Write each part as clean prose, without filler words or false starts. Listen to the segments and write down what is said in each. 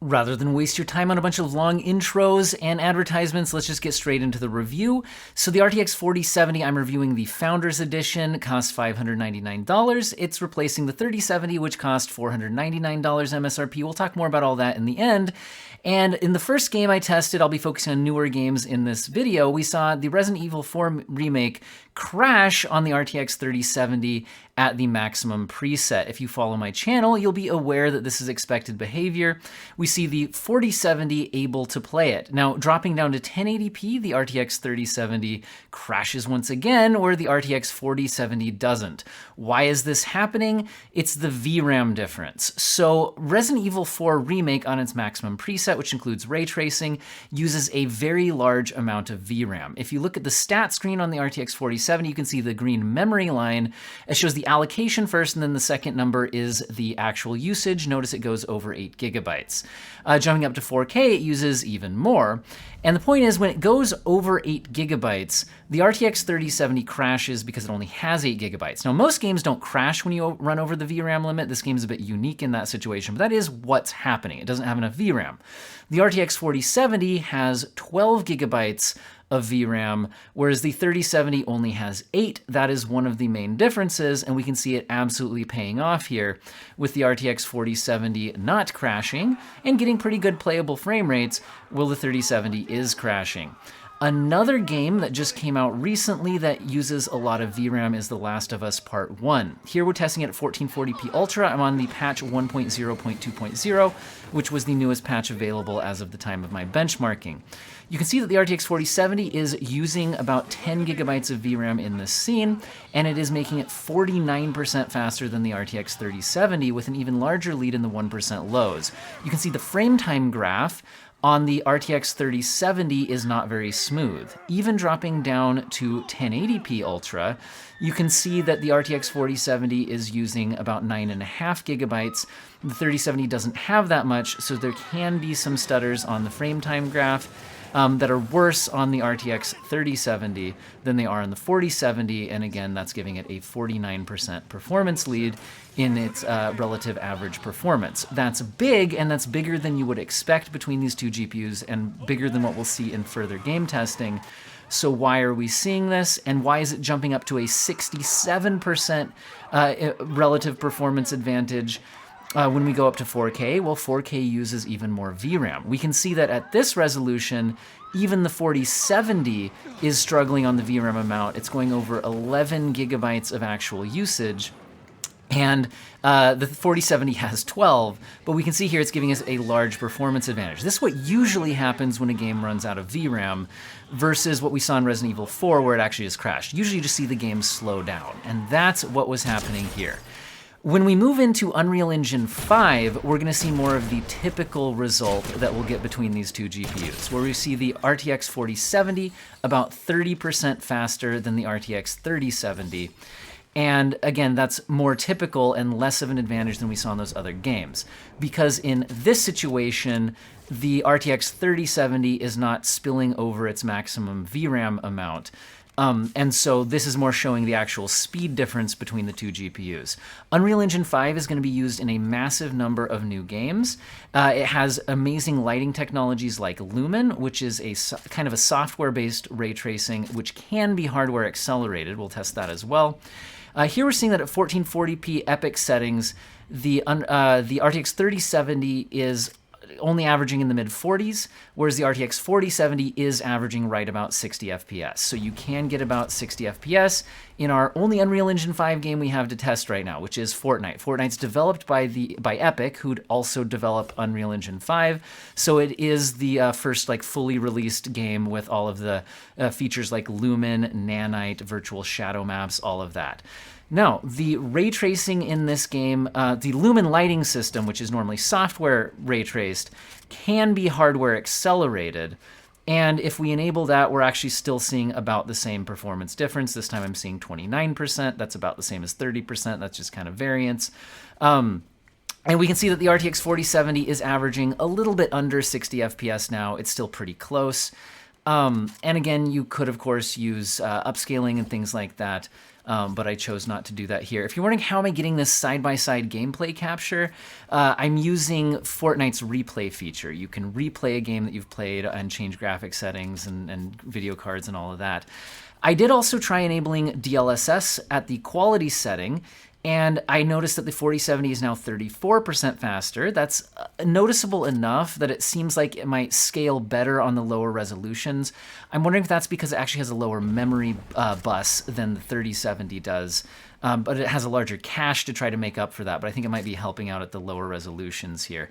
Rather than waste your time on a bunch of long intros and advertisements, let's just get straight into the review. So the RTX 4070, I'm reviewing the Founders Edition, costs $599. It's replacing the 3070, which cost $499 MSRP. We'll talk more about all that in the end. And in the first game I tested, I'll be focusing on newer games in this video, we saw the Resident Evil 4 remake crash on the RTX 3070 at the maximum preset. If you follow my channel, you'll be aware that this is expected behavior. We see the 4070 able to play it. Now, dropping down to 1080p, the RTX 3070 crashes once again, where the RTX 4070 doesn't. Why is this happening? It's the VRAM difference. So Resident Evil 4 Remake on its maximum preset, which includes ray tracing, uses a very large amount of VRAM. If you look at the stat screen on the RTX 4070, you can see the green memory line. It shows the allocation first, and then the second number is the actual usage. Notice it goes over 8 gigabytes. Jumping up to 4K, it uses even more. And the point is, when it goes over 8 gigabytes, the RTX 3070 crashes because it only has 8 gigabytes. Now, most games don't crash when you run over the VRAM limit. This game is a bit unique in that situation, but that is what's happening. It doesn't have enough VRAM. The RTX 4070 has 12 gigabytes of VRAM, whereas the 3070 only has 8. That is one of the main differences, and we can see it absolutely paying off here with the RTX 4070 not crashing and getting pretty good playable frame rates, while the 3070 is crashing. Another game that just came out recently that uses a lot of VRAM is The Last of Us Part 1. Here we're testing it at 1440p Ultra. I'm on the patch 1.0.2.0, which was the newest patch available as of the time of my benchmarking. You can see that the RTX 4070 is using about 10 gigabytes of VRAM in this scene, and it is making it 49% faster than the RTX 3070 with an even larger lead in the 1% lows. You can see the frame time graph on the RTX 3070 is not very smooth. Even dropping down to 1080p Ultra, you can see that the RTX 4070 is using about 9.5 gigabytes. The 3070 doesn't have that much, so there can be some stutters on the frame time graph that are worse on the RTX 3070 than they are on the 4070, and again, that's giving it a 49% performance lead in its relative average performance. That's big, and that's bigger than you would expect between these two GPUs, and bigger than what we'll see in further game testing. So why are we seeing this, and why is it jumping up to a 67% relative performance advantage when we go up to 4K? Well, 4K uses even more VRAM. We can see that at this resolution, even the 4070 is struggling on the VRAM amount. It's going over 11 gigabytes of actual usage. And the 4070 has 12, but we can see here it's giving us a large performance advantage. This is what usually happens when a game runs out of VRAM versus what we saw in Resident Evil 4 where it actually just crashed. Usually you just see the game slow down, and that's what was happening here. When we move into Unreal Engine 5, we're going to see more of the typical result that we'll get between these two GPUs, where we see the RTX 4070 about 30% faster than the RTX 3070. And again, that's more typical and less of an advantage than we saw in those other games. Because in this situation, the RTX 3070 is not spilling over its maximum VRAM amount. And so this is more showing the actual speed difference between the two GPUs. Unreal Engine 5 is going to be used in a massive number of new games. It has amazing lighting technologies like Lumen, which is a kind of a software-based ray tracing, which can be hardware accelerated. We'll test that as well. Here we're seeing that at 1440p epic settings, the RTX 3070 is only averaging in the mid-40s, whereas the RTX 4070 is averaging right about 60 FPS. So you can get about 60 FPS in our only Unreal Engine 5 game we have to test right now, which is Fortnite. Fortnite's developed by Epic, who'd also develop Unreal Engine 5. So it is the first fully released game with all of the features like Lumen, Nanite, virtual shadow maps, all of that. Now, the ray tracing in this game, the Lumen lighting system, which is normally software ray traced, can be hardware accelerated. And if we enable that, we're actually still seeing about the same performance difference. This time I'm seeing 29%. That's about the same as 30%. That's just kind of variance. And we can see that the RTX 4070 is averaging a little bit under 60 FPS now. It's still pretty close. And again, you could, of course, use upscaling and things like that. but I chose not to do that here. If you're wondering how am I getting this side-by-side gameplay capture, I'm using Fortnite's replay feature. You can replay a game that you've played and change graphic settings and video cards and all of that. I did also try enabling DLSS at the quality setting, and I noticed that the 4070 is now 34% faster. That's noticeable enough that it seems like it might scale better on the lower resolutions. I'm wondering if that's because it actually has a lower memory bus than the 3070 does. But it has a larger cache to try to make up for that, but I think it might be helping out at the lower resolutions here.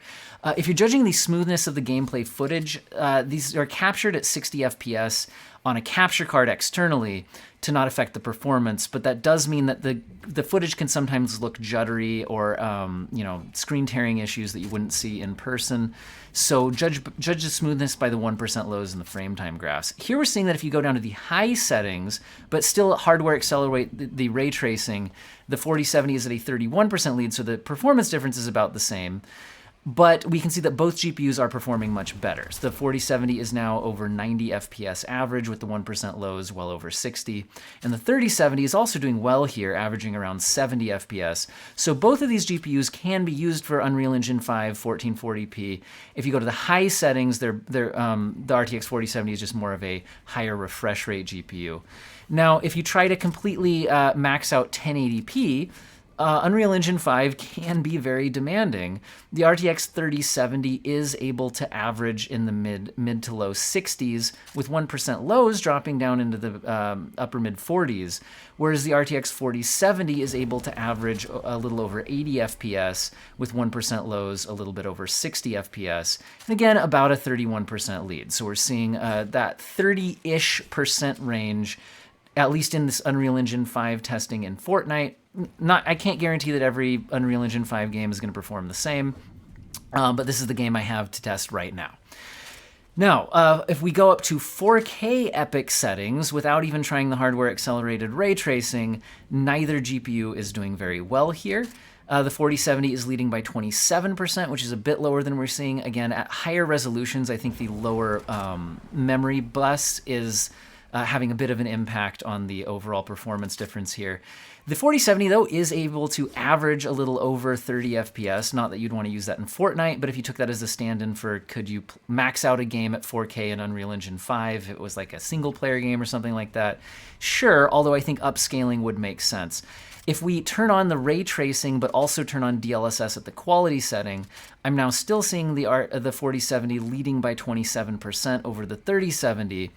If you're judging the smoothness of the gameplay footage, these are captured at 60 FPS on a capture card externally to not affect the performance, but that does mean that the footage can sometimes look juddery or screen tearing issues that you wouldn't see in person. So judge the smoothness by the 1% lows in the frame time graphs. Here we're seeing that if you go down to the high settings, but still hardware accelerate the ray tracing, the 4070 is at a 31% lead, so the performance difference is about the same. But we can see that both GPUs are performing much better. So the 4070 is now over 90 FPS average with the 1% lows well over 60. And the 3070 is also doing well here, averaging around 70 FPS. So both of these GPUs can be used for Unreal Engine 5 1440p. If you go to the high settings, the RTX 4070 is just more of a higher refresh rate GPU. Now, if you try to completely max out 1080p, Unreal Engine 5 can be very demanding. The RTX 3070 is able to average in the mid to low 60s, with 1% lows dropping down into the upper mid 40s, whereas the RTX 4070 is able to average a little over 80 FPS, with 1% lows a little bit over 60 FPS, and again, about a 31% lead. So we're seeing that 30-ish% range, at least in this Unreal Engine 5 testing in Fortnite. I can't guarantee that every Unreal Engine 5 game is going to perform the same, but this is the game I have to test right now. Now, if we go up to 4K epic settings without even trying the hardware accelerated ray tracing, neither GPU is doing very well here. The 4070 is leading by 27%, which is a bit lower than we're seeing. Again, at higher resolutions, I think the lower memory bus is having a bit of an impact on the overall performance difference here. The 4070, though, is able to average a little over 30 FPS. Not that you'd want to use that in Fortnite, but if you took that as a stand-in for could you max out a game at 4K in Unreal Engine 5, if it was like a single-player game or something like that, sure, although I think upscaling would make sense. If we turn on the ray tracing, but also turn on DLSS at the quality setting, I'm now still seeing the 4070 leading by 27% over the 3070.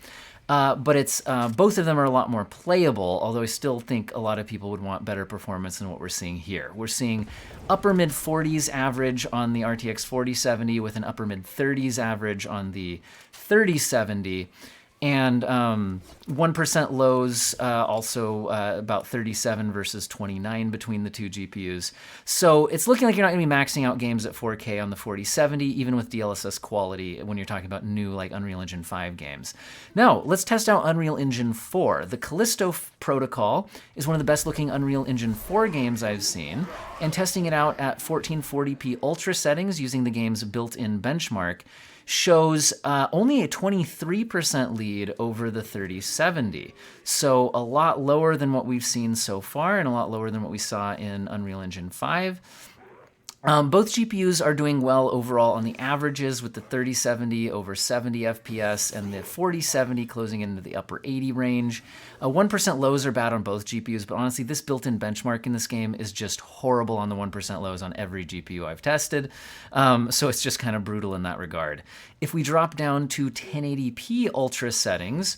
But it's both of them are a lot more playable, although I still think a lot of people would want better performance than what we're seeing here. We're seeing upper mid-40s average on the RTX 4070 with an upper mid-30s average on the 3070. And 1% lows, also about 37 versus 29 between the two GPUs. So it's looking like you're not going to be maxing out games at 4K on the 4070, even with DLSS quality when you're talking about new like Unreal Engine 5 games. Now, let's test out Unreal Engine 4. The Callisto protocol is one of the best looking Unreal Engine 4 games I've seen, and testing it out at 1440p ultra settings using the game's built-in benchmark shows only a 23% lead over the 3070. So a lot lower than what we've seen so far and a lot lower than what we saw in Unreal Engine 5. Both GPUs are doing well overall on the averages, with the 3070 over 70 FPS and the 4070 closing into the upper 80 range. 1% lows are bad on both GPUs, but honestly, this built-in benchmark in this game is just horrible on the 1% lows on every GPU I've tested. So it's just kind of brutal in that regard. If we drop down to 1080p ultra settings,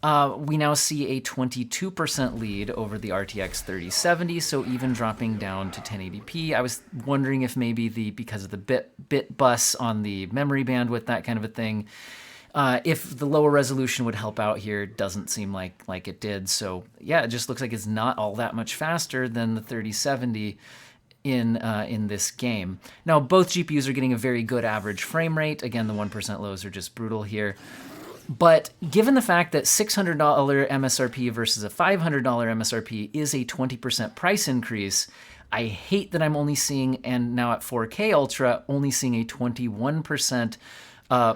we now see a 22% lead over the RTX 3070, so even dropping down to 1080p. I was wondering if maybe because of the bit bus on the memory bandwidth, that kind of a thing, if the lower resolution would help out here. Doesn't seem like it did. So yeah, it just looks like it's not all that much faster than the 3070 in this game. Now, both GPUs are getting a very good average frame rate. Again, the 1% lows are just brutal here. But given the fact that $600 MSRP versus a $500 MSRP is a 20% price increase, I hate that I'm only seeing, and now at 4K Ultra, only seeing a 21%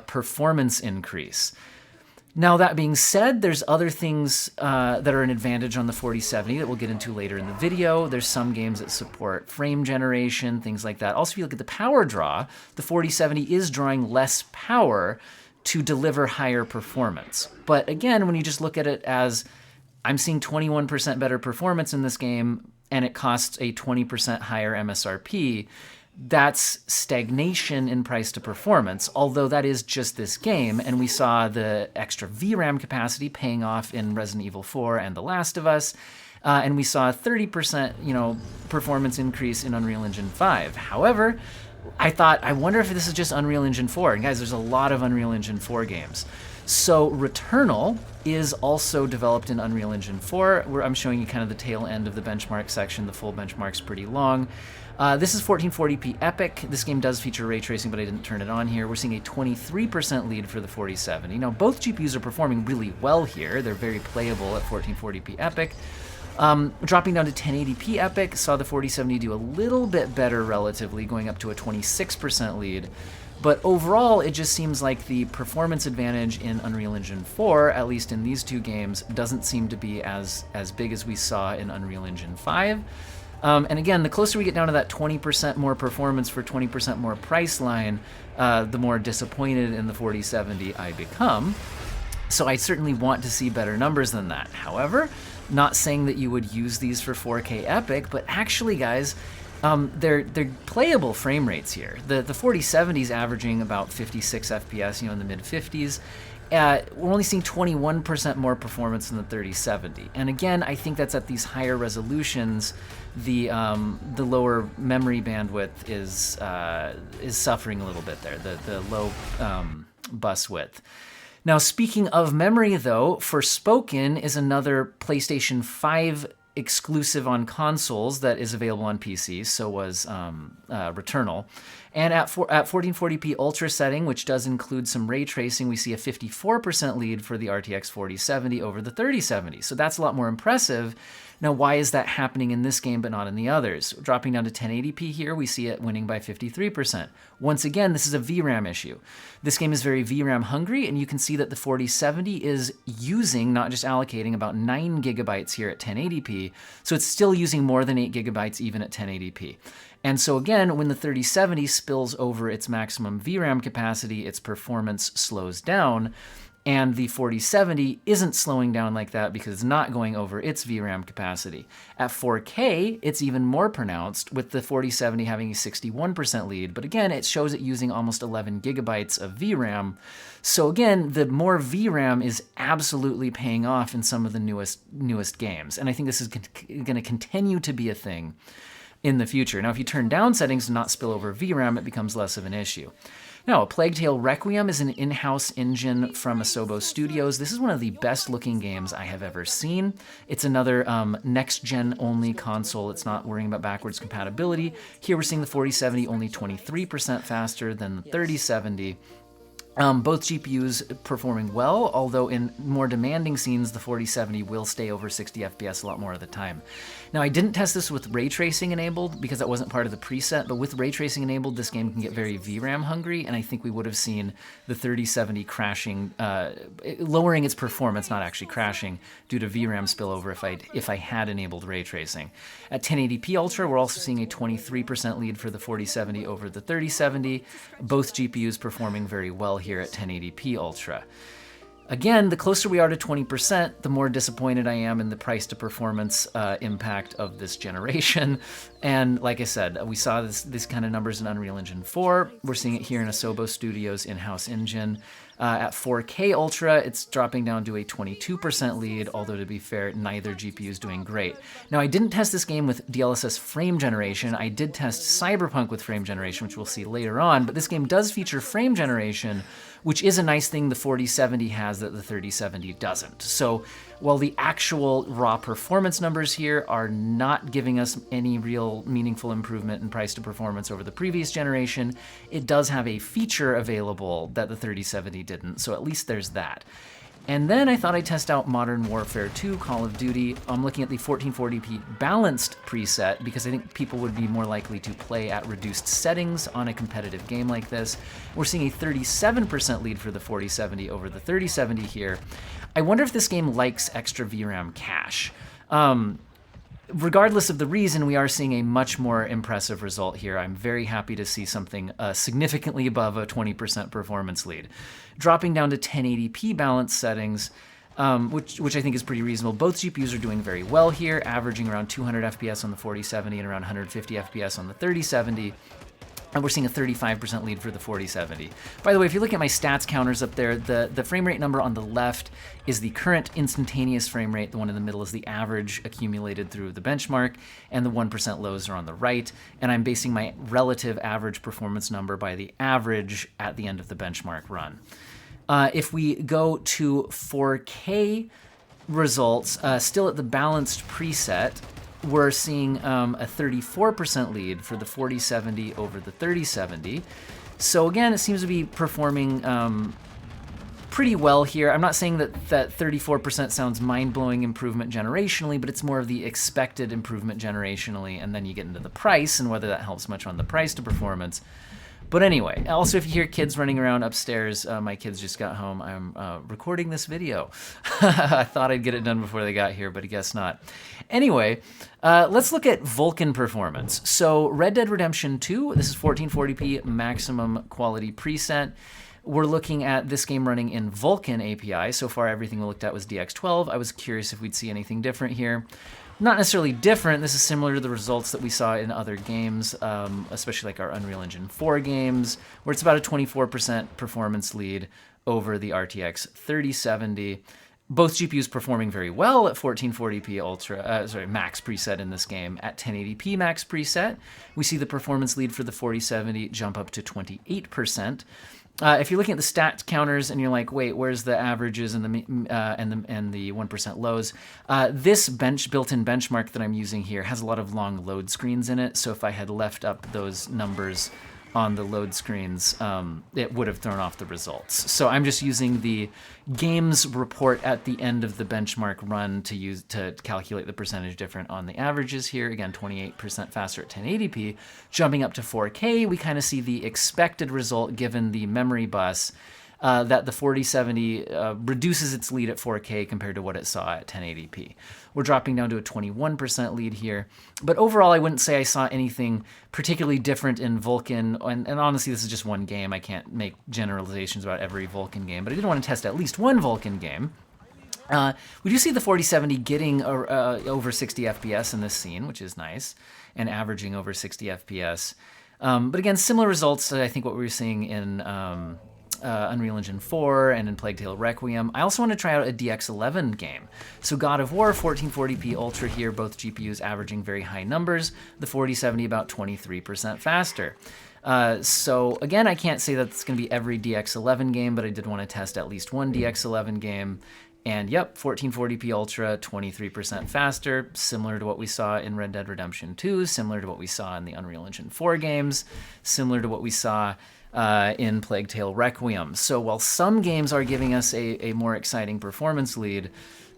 performance increase. Now, that being said, there's other things that are an advantage on the 4070 that we'll get into later in the video. There's some games that support frame generation, things like that. Also, if you look at the power draw, the 4070 is drawing less power to deliver higher performance. But again, when you just look at it as, I'm seeing 21% better performance in this game, and it costs a 20% higher MSRP, that's stagnation in price to performance, although that is just this game, and we saw the extra VRAM capacity paying off in Resident Evil 4 and The Last of Us, and we saw a 30% performance increase in Unreal Engine 5. However, I wonder if this is just Unreal Engine 4, and guys, there's a lot of Unreal Engine 4 games. So Returnal is also developed in Unreal Engine 4, where I'm showing you kind of the tail end of the benchmark section. The full benchmark's pretty long. This is 1440p Epic. This game does feature ray tracing, but I didn't turn it on here. We're seeing a 23% lead for the 4070. Now, both GPUs are performing really well here. They're very playable at 1440p Epic. Dropping down to 1080p Epic, saw the 4070 do a little bit better relatively, going up to a 26% lead. But overall, it just seems like the performance advantage in Unreal Engine 4, at least in these two games, doesn't seem to be as big as we saw in Unreal Engine 5. And again, the closer we get down to that 20% more performance for 20% more price line, the more disappointed in the 4070 I become. So I certainly want to see better numbers than that. However, not saying that you would use these for 4K Epic, but actually, guys, they're playable frame rates here. The 4070 is averaging about 56 FPS, in the mid 50s. We're only seeing 21% more performance than the 3070. And again, I think that's at these higher resolutions. The lower memory bandwidth is suffering a little bit there, the low bus width. Now, speaking of memory, though, Forspoken is another PlayStation 5 exclusive on consoles that is available on PCs, so was Returnal. And at 1440p Ultra setting, which does include some ray tracing, we see a 54% lead for the RTX 4070 over the 3070. So that's a lot more impressive. Now, why is that happening in this game but not in the others? Dropping down to 1080p here, we see it winning by 53%. Once again, this is a VRAM issue. This game is very VRAM hungry, and you can see that the 4070 is using, not just allocating, about 9 gigabytes here at 1080p, so it's still using more than 8 gigabytes even at 1080p. And so again, when the 3070 spills over its maximum VRAM capacity, its performance slows down. And the 4070 isn't slowing down like that because it's not going over its VRAM capacity. At 4K, it's even more pronounced, with the 4070 having a 61% lead. But again, it shows it using almost 11 gigabytes of VRAM. So again, the more VRAM is absolutely paying off in some of the newest games. And I think this is going to continue to be a thing in the future. Now, if you turn down settings to not spill over VRAM, it becomes less of an issue. Now, A Plague Tale Requiem is an in-house engine from Asobo Studios. This is one of the best-looking games I have ever seen. It's another next-gen only console. It's not worrying about backwards compatibility. Here we're seeing the 4070 only 23% faster than the 3070. Both GPUs performing well, although in more demanding scenes, the 4070 will stay over 60 FPS a lot more of the time. Now, I didn't test this with ray tracing enabled because that wasn't part of the preset, but with ray tracing enabled, this game can get very VRAM hungry, and I think we would have seen the 3070 crashing, lowering its performance, not actually crashing, due to VRAM spillover if I had enabled ray tracing. At 1080p Ultra, we're also seeing a 23% lead for the 4070 over the 3070, both GPUs performing very well here at 1080p Ultra. Again, the closer we are to 20%, the more disappointed I am in the price to performance impact of this generation. And like I said, we saw this kind of numbers in Unreal Engine 4. We're seeing it here in Asobo Studios in-house engine. At 4K Ultra, it's dropping down to a 22% lead, although to be fair, neither GPU is doing great. Now, I didn't test this game with DLSS frame generation. I did test Cyberpunk with frame generation, which we'll see later on, but this game does feature frame generation, which is a nice thing the 4070 has that the 3070 doesn't. So while the actual raw performance numbers here are not giving us any real meaningful improvement in price to performance over the previous generation, it does have a feature available that the 3070 didn't, so at least there's that. And then I thought I'd test out Modern Warfare 2, Call of Duty. I'm looking at the 1440p balanced preset because I think people would be more likely to play at reduced settings on a competitive game like this. We're seeing a 37% lead for the 4070 over the 3070 here. I wonder if this game likes extra VRAM cache. Regardless of the reason, we are seeing a much more impressive result here. I'm very happy to see something significantly above a 20% performance lead. Dropping down to 1080p balance settings, which I think is pretty reasonable. Both GPUs are doing very well here, averaging around 200 FPS on the 4070 and around 150 FPS on the 3070. And we're seeing a 35% lead for the 4070. By the way, if you look at my stats counters up there, the frame rate number on the left is the current instantaneous frame rate. The one in the middle is the average accumulated through the benchmark, and the 1% lows are on the right. And I'm basing my relative average performance number by the average at the end of the benchmark run. If we go to 4K results, still at the balanced preset, we're seeing a 34% lead for the 4070 over the 3070. So again, it seems to be performing pretty well here. I'm not saying that 34% sounds mind-blowing improvement generationally, but it's more of the expected improvement generationally, and then you get into the price and whether that helps much on the price to performance. But anyway, also if you hear kids running around upstairs, my kids just got home. I'm recording this video. I thought I'd get it done before they got here, but I guess not. Anyway, let's look at Vulkan performance. So Red Dead Redemption 2, this is 1440p maximum quality preset. We're looking at this game running in Vulkan API. So far, everything we looked at was DX12. I was curious if we'd see anything different here. Not necessarily different. This is similar to the results that we saw in other games, especially like our Unreal Engine 4 games, where it's about a 24% performance lead over the RTX 3070. Both GPUs performing very well at 1440p max preset in this game. At 1080p max preset, we see the performance lead for the 4070 jump up to 28%. If you're looking at the stat counters and you're like, wait, where's the averages and the 1% lows? This built-in benchmark that I'm using here has a lot of long load screens in it. So if I had left up those numbers on the load screens, it would have thrown off the results. So I'm just using the games report at the end of the benchmark run to calculate the percentage difference on the averages here. Again, 28% faster at 1080p. Jumping up to 4K, we kind of see the expected result given the memory bus, that the 4070 reduces its lead at 4K compared to what it saw at 1080p. We're dropping down to a 21% lead here. But overall, I wouldn't say I saw anything particularly different in Vulkan. And honestly, this is just one game. I can't make generalizations about every Vulkan game. But I did want to test at least one Vulkan game. We do see the 4070 getting over 60 FPS in this scene, which is nice, and averaging over 60 FPS. But again, similar results to I think what we were seeing in Unreal Engine 4 and in Plague Tale Requiem. I also want to try out a DX11 game. So God of War 1440p Ultra here, both GPUs averaging very high numbers, the 4070 about 23% faster. So again, I can't say that it's going to be every DX11 game, but I did want to test at least one DX11 game. And yep, 1440p Ultra, 23% faster, similar to what we saw in Red Dead Redemption 2, similar to what we saw in the Unreal Engine 4 games, similar to what we saw in Plague Tale Requiem. So while some games are giving us a more exciting performance lead,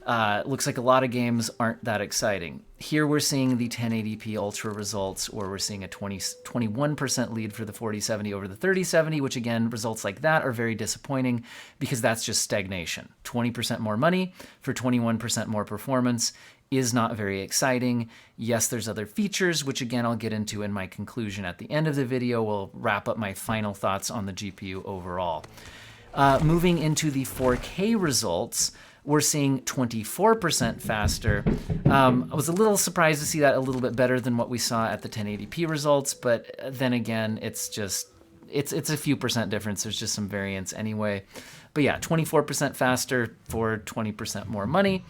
looks like a lot of games aren't that exciting. Here we're seeing the 1080p Ultra results, where we're seeing a 21% lead for the 4070 over the 3070, which again, results like that are very disappointing because that's just stagnation. 20% more money for 21% more performance is not very exciting. Yes, there's other features, which again, I'll get into in my conclusion at the end of the video. We'll wrap up my final thoughts on the GPU overall. Moving into the 4K results, we're seeing 24% faster. I was a little surprised to see that a little bit better than what we saw at the 1080p results, but then again, it's a few percent difference. There's just some variance anyway. But yeah, 24% faster for 20% more money.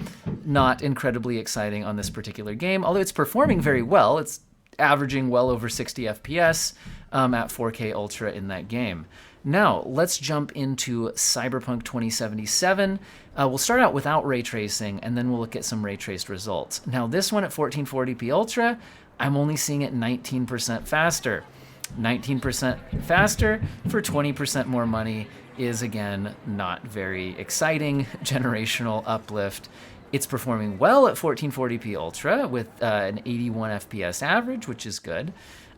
Not incredibly exciting on this particular game, although it's performing very well. It's averaging well over 60 FPS at 4K Ultra in that game. Now, let's jump into Cyberpunk 2077. We'll start out without ray tracing, and then we'll look at some ray traced results. Now, this one at 1440p Ultra, I'm only seeing it 19% faster. 19% faster for 20% more money is, again, not very exciting generational uplift. It's performing well at 1440p Ultra with an 81 FPS average, which is good.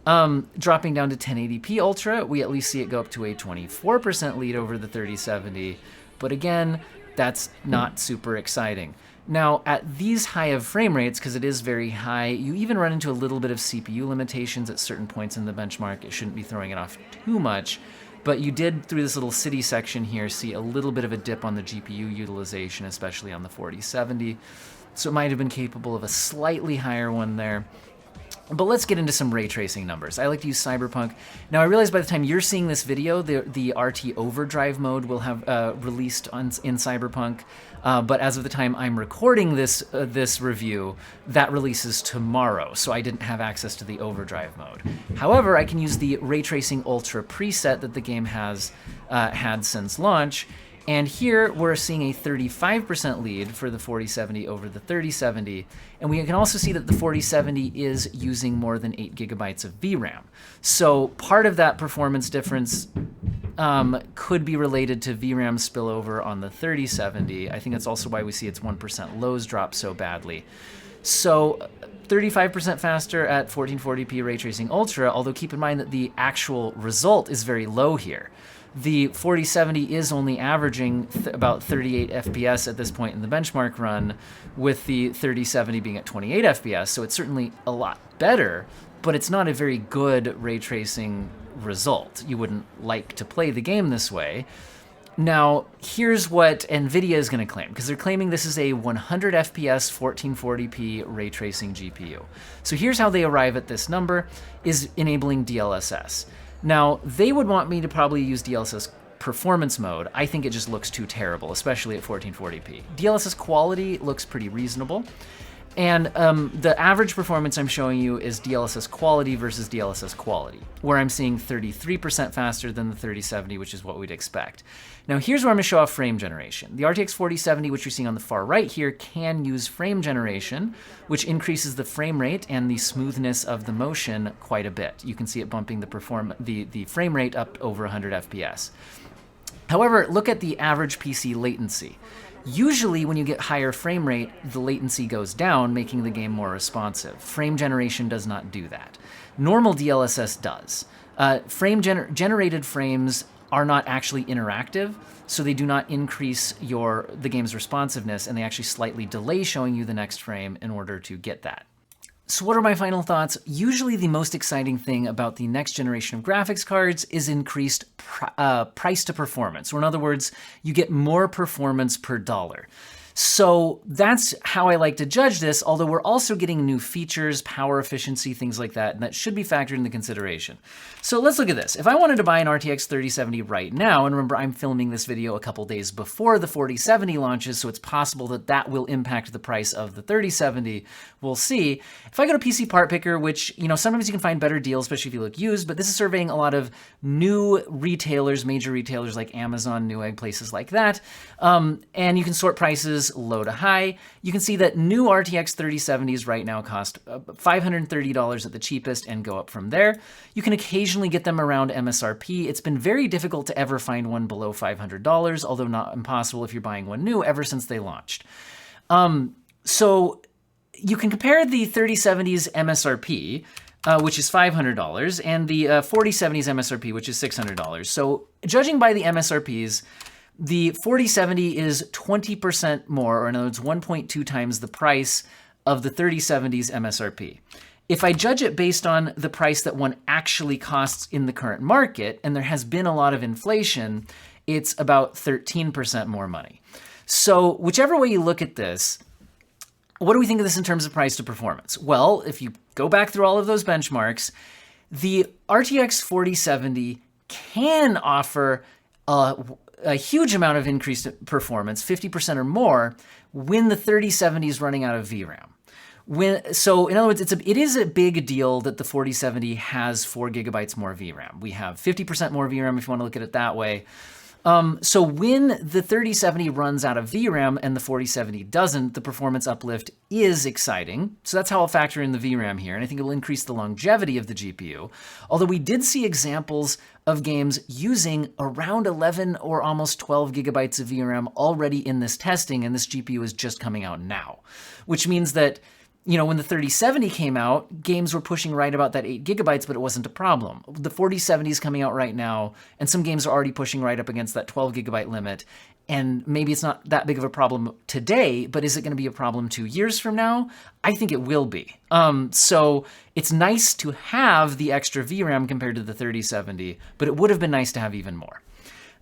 Dropping down to 1080p Ultra, we at least see it go up to a 24% lead over the 3070. But again, that's not super exciting. Now, at these high of frame rates, because it is very high, you even run into a little bit of CPU limitations at certain points in the benchmark. It shouldn't be throwing it off too much. But you did, through this little city section here, see a little bit of a dip on the GPU utilization, especially on the 4070. So it might have been capable of a slightly higher one there. But let's get into some ray tracing numbers. I like to use Cyberpunk. Now I realize by the time you're seeing this video, the RT overdrive mode will have released in Cyberpunk. But as of the time I'm recording this review, that releases tomorrow, so I didn't have access to the overdrive mode. However, I can use the Ray Tracing Ultra preset that the game has had since launch, and here we're seeing a 35% lead for the 4070 over the 3070, and we can also see that the 4070 is using more than 8 gigabytes of VRAM. So part of that performance difference could be related to VRAM spillover on the 3070. I think that's also why we see its 1% lows drop so badly. So 35% faster at 1440p Ray Tracing Ultra, although keep in mind that the actual result is very low here. The 4070 is only averaging about 38 FPS at this point in the benchmark run, with the 3070 being at 28 FPS, so it's certainly a lot better, but it's not a very good ray tracing result. You wouldn't like to play the game this way. Now, here's what Nvidia is going to claim, because they're claiming this is a 100 FPS 1440p ray tracing GPU. So here's how they arrive at this number, is enabling DLSS. Now, they would want me to probably use DLSS performance mode. I think it just looks too terrible, especially at 1440p. DLSS quality looks pretty reasonable. And the average performance I'm showing you is DLSS quality versus DLSS quality, where I'm seeing 33% faster than the 3070, which is what we'd expect. Now here's where I'm gonna show off frame generation. The RTX 4070, which you're seeing on the far right here, can use frame generation, which increases the frame rate and the smoothness of the motion quite a bit. You can see it bumping the frame rate up over 100 FPS. However, look at the average PC latency. Usually when you get higher frame rate, the latency goes down, making the game more responsive. Frame generation does not do that. Normal DLSS does. Generated frames are not actually interactive, so they do not increase the game's responsiveness, and they actually slightly delay showing you the next frame in order to get that. So what are my final thoughts? Usually the most exciting thing about the next generation of graphics cards is increased price to performance, or in other words, you get more performance per dollar. So that's how I like to judge this, although we're also getting new features, power efficiency, things like that, and that should be factored into consideration. So let's look at this. If I wanted to buy an RTX 3070 right now, and remember I'm filming this video a couple days before the 4070 launches, so it's possible that that will impact the price of the 3070, we'll see. If I go to PC Part Picker, which, you know, sometimes you can find better deals, especially if you look used, but this is surveying a lot of new retailers, major retailers like Amazon, Newegg, places like that, and you can sort prices low to high. You can see that new RTX 3070s right now cost $530 at the cheapest and go up from there. You can occasionally get them around MSRP. It's been very difficult to ever find one below $500, although not impossible if you're buying one new ever since they launched. So you can compare the 3070's MSRP, which is $500, and the 4070's MSRP, which is $600. So judging by the MSRPs, the 4070 is 20% more, or in other words, 1.2 times the price of the 3070's MSRP. If I judge it based on the price that one actually costs in the current market, and there has been a lot of inflation, it's about 13% more money. So whichever way you look at this, what do we think of this in terms of price to performance? Well, if you go back through all of those benchmarks, the RTX 4070 can offer a huge amount of increased performance, 50% or more, when the 3070 is running out of VRAM. So in other words, it is a big deal that the 4070 has 4 gigabytes more VRAM. We have 50% more VRAM if you want to look at it that way. So when the 3070 runs out of VRAM and the 4070 doesn't, the performance uplift is exciting. So that's how I'll factor in the VRAM here, and I think it'll increase the longevity of the GPU. Although we did see examples of games using around 11 or almost 12 gigabytes of VRAM already in this testing, and this GPU is just coming out now, which means that when the 3070 came out, games were pushing right about that 8 gigabytes, but it wasn't a problem. The 4070 is coming out right now, and some games are already pushing right up against that 12 gigabyte limit. And maybe it's not that big of a problem today, but is it going to be a problem 2 years from now? I think it will be. So it's nice to have the extra VRAM compared to the 3070, but it would have been nice to have even more.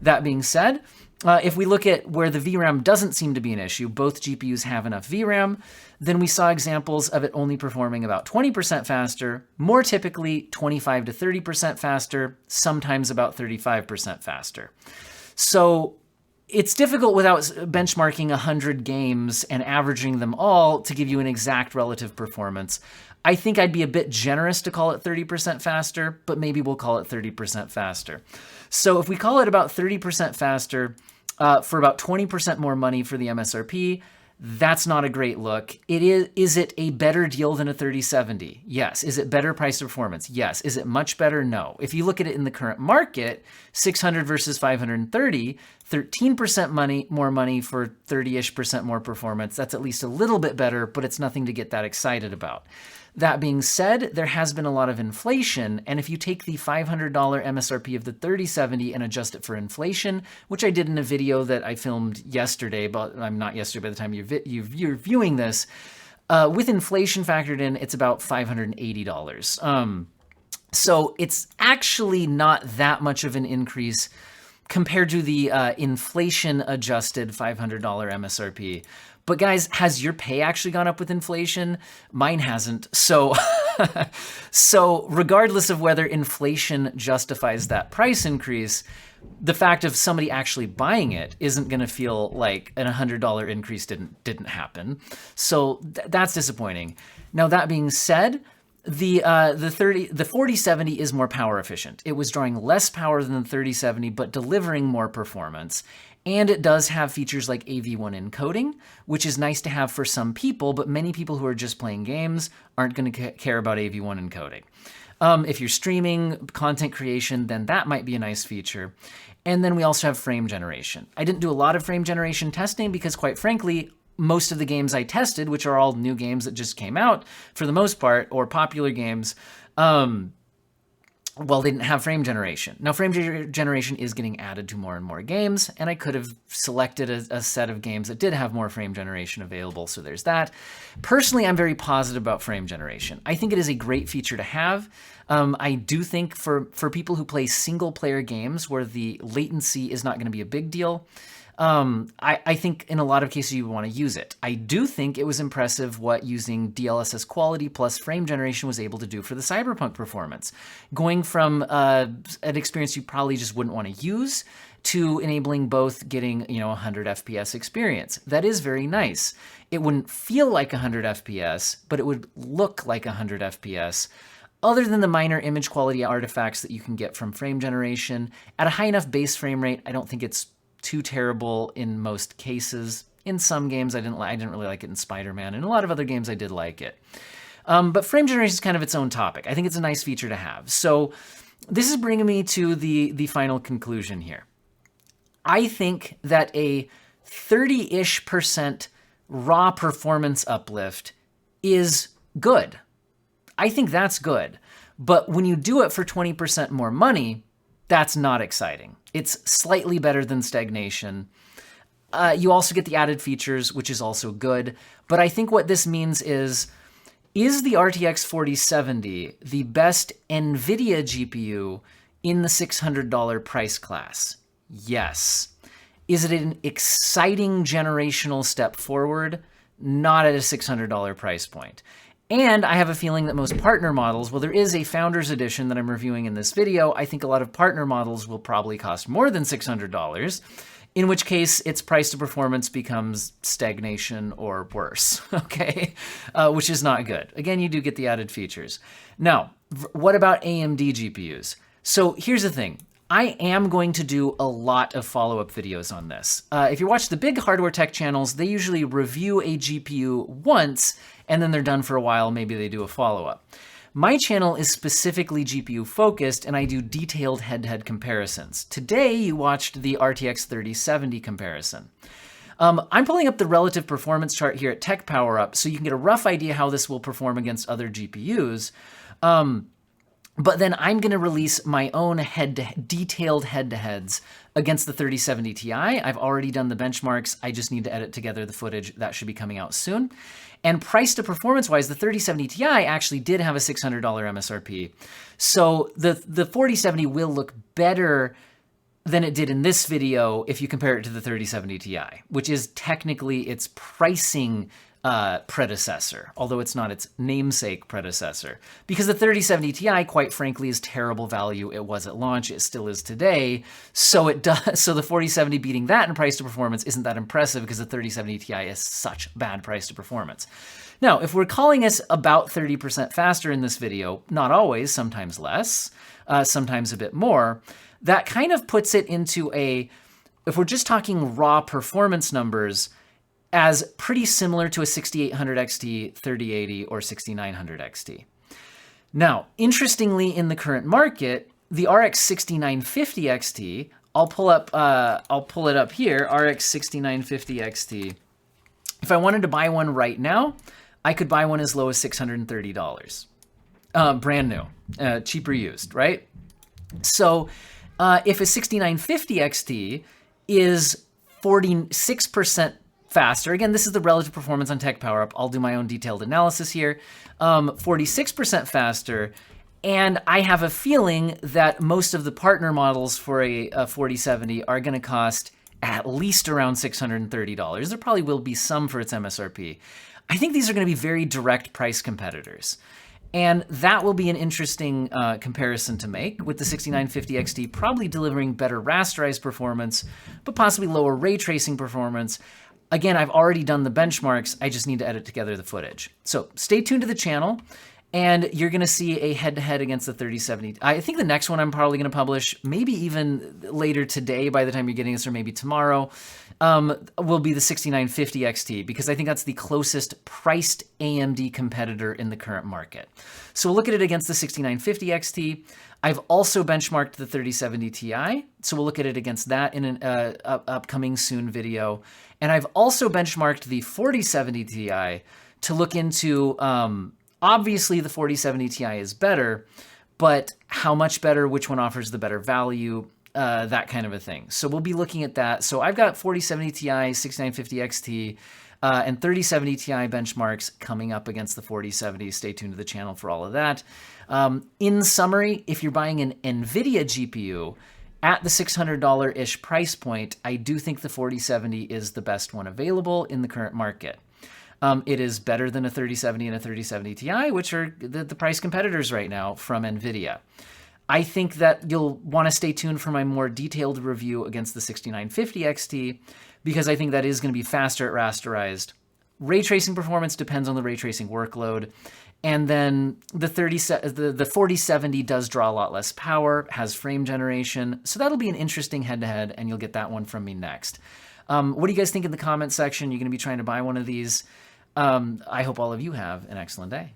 That being said, if we look at where the VRAM doesn't seem to be an issue, both GPUs have enough VRAM, then we saw examples of it only performing about 20% faster, more typically 25 to 30% faster, sometimes about 35% faster. So it's difficult without benchmarking 100 games and averaging them all to give you an exact relative performance. I think I'd be a bit generous to call it 30% faster, but maybe we'll call it 30% faster. So if we call it about 30% faster for about 20% more money for the MSRP, that's not a great look. Is it a better deal than a 3070? Yes. Is it better price to performance? Yes. Is it much better? No. If you look at it in the current market, 600 versus 530, 13% more money for 30-ish% more performance. That's at least a little bit better, but it's nothing to get that excited about. That being said, there has been a lot of inflation, and if you take the $500 MSRP of the 3070 and adjust it for inflation, which I did in a video that I filmed yesterday, but I'm not yesterday by the time you're viewing this, with inflation factored in, it's about $580. So it's actually not that much of an increase compared to the inflation-adjusted $500 MSRP. But guys, has your pay actually gone up with inflation? Mine hasn't. So regardless of whether inflation justifies that price increase, the fact of somebody actually buying it isn't going to feel like an $100 increase didn't happen. So that's disappointing. Now, that being said, the 4070 is more power efficient. It was drawing less power than the 3070, but delivering more performance. And it does have features like AV1 encoding, which is nice to have for some people, but many people who are just playing games aren't going to care about AV1 encoding. If you're streaming, content creation, then that might be a nice feature. And then we also have frame generation. I didn't do a lot of frame generation testing because, quite frankly, most of the games I tested, which are all new games that just came out for the most part, or popular games, well, they didn't have frame generation. Now, frame generation is getting added to more and more games, and I could have selected a set of games that did have more frame generation available, so there's that. Personally, I'm very positive about frame generation. I think it is a great feature to have. I do think for people who play single-player games where the latency is not going to be a big deal, I think in a lot of cases you want to use it. I do think it was impressive what using DLSS quality plus frame generation was able to do for the Cyberpunk performance. Going from an experience you probably just wouldn't want to use to enabling both getting, 100 FPS experience. That is very nice. It wouldn't feel like 100 FPS, but it would look like 100 FPS. Other than the minor image quality artifacts that you can get from frame generation, at a high enough base frame rate, I don't think it's too terrible in most cases. In some games, I didn't really like it in Spider-Man. In a lot of other games, I did like it. But frame generation is kind of its own topic. I think it's a nice feature to have. So this is bringing me to the final conclusion here. I think that a 30-ish% raw performance uplift is good. I think that's good. But when you do it for 20% more money, that's not exciting. It's slightly better than stagnation. You also get the added features, which is also good. But I think what this means is the RTX 4070 the best Nvidia GPU in the $600 price class? Yes. Is it an exciting generational step forward? Not at a $600 price point. And I have a feeling that most partner models, well, there is a Founders Edition that I'm reviewing in this video. I think a lot of partner models will probably cost more than $600, in which case its price to performance becomes stagnation or worse, okay? Which is not good. Again, you do get the added features. Now, what about AMD GPUs? So here's the thing. I am going to do a lot of follow-up videos on this. If you watch the big hardware tech channels, they usually review a GPU once, and then they're done for a while. Maybe they do a follow-up. My channel is specifically GPU focused, and I do detailed head-to-head comparisons. Today, you watched the RTX 3070 comparison. I'm pulling up the relative performance chart here at Tech Power Up so you can get a rough idea how this will perform against other GPUs. But then I'm going to release my own detailed head-to-heads against the 3070 Ti. I've already done the benchmarks. I just need to edit together the footage. That should be coming out soon. And price to performance-wise, the 3070 Ti actually did have a $600 MSRP. So the 4070 will look better than it did in this video if you compare it to the 3070 Ti, which is technically its pricing predecessor, although it's not its namesake predecessor. Because the 3070 Ti, quite frankly, is terrible value. It was at launch, it still is today. So it does. So the 4070 beating that in price to performance isn't that impressive because the 3070 Ti is such bad price to performance. Now, if we're calling us about 30% faster in this video, not always, sometimes less, sometimes a bit more, that kind of puts it into if we're just talking raw performance numbers, as pretty similar to a 6800 XT, 3080, or 6900 XT. Now, interestingly, in the current market, the RX 6950 XT, I'll pull it up here, RX 6950 XT. If I wanted to buy one right now, I could buy one as low as $630. Brand new, cheaper used, right? So if a 6950 XT is 46% faster, again, this is the relative performance on Tech Power Up. I'll do my own detailed analysis here. 46% faster, and I have a feeling that most of the partner models for a 4070 are going to cost at least around $630. There probably will be some for its MSRP. I think these are going to be very direct price competitors. And that will be an interesting comparison to make, with the 6950 XT probably delivering better rasterized performance, but possibly lower ray tracing performance. Again, I've already done the benchmarks. I just need to edit together the footage. So stay tuned to the channel, and you're going to see a head-to-head against the 3070. I think the next one I'm probably going to publish, maybe even later today by the time you're getting this, or maybe tomorrow, will be the 6950 XT, because I think that's the closest priced AMD competitor in the current market. So we'll look at it against the 6950 XT. I've also benchmarked the 3070 Ti, so we'll look at it against that in an upcoming soon video. And I've also benchmarked the 4070 Ti to look into, obviously the 4070 Ti is better, but how much better, which one offers the better value, that kind of a thing. So we'll be looking at that. So I've got 4070 Ti, 6950 XT, and 3070 Ti benchmarks coming up against the 4070. Stay tuned to the channel for all of that. In summary, if you're buying an Nvidia GPU at the $600-ish price point, I do think the 4070 is the best one available in the current market. It is better than a 3070 and a 3070 Ti, which are the price competitors right now from Nvidia. I think that you'll want to stay tuned for my more detailed review against the 6950 XT, because I think that is going to be faster at rasterized. Ray tracing performance depends on the ray tracing workload. And then the 4070 does draw a lot less power, has frame generation. So that'll be an interesting head-to-head, and you'll get that one from me next. What do you guys think in the comment section? You're going to be trying to buy one of these? I hope all of you have an excellent day.